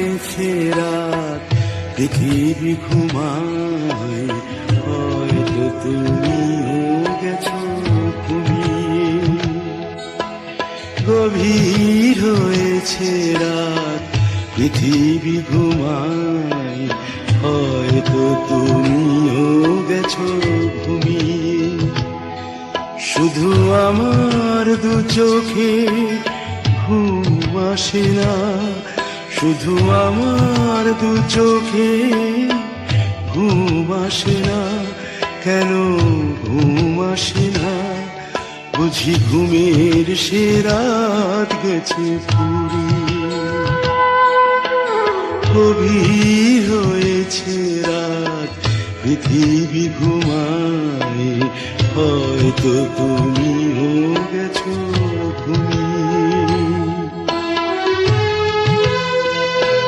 হয়েছে রাত, পৃথিবী ঘুমায়, হয়তো তুমিও গেছো ঘুমিয়ে। গভীর হয়েছে রাত, পৃথিবী ঘুমায়, হয়তো তুমিও গেছো ঘুমিয়ে। শুধু আমার দু চোখে ঘুম আসে না, শুধু আমার দু চোখে ঘুম আসে না, কেন ঘুম আসে না? বুঝি ঘুমের সে রাত গেছে ফুরিয়ে। গভীর হয়েছে রাত, পৃথিবী ঘুমায়, হয়তো তুমিও গেছো ঘুমিয়ে।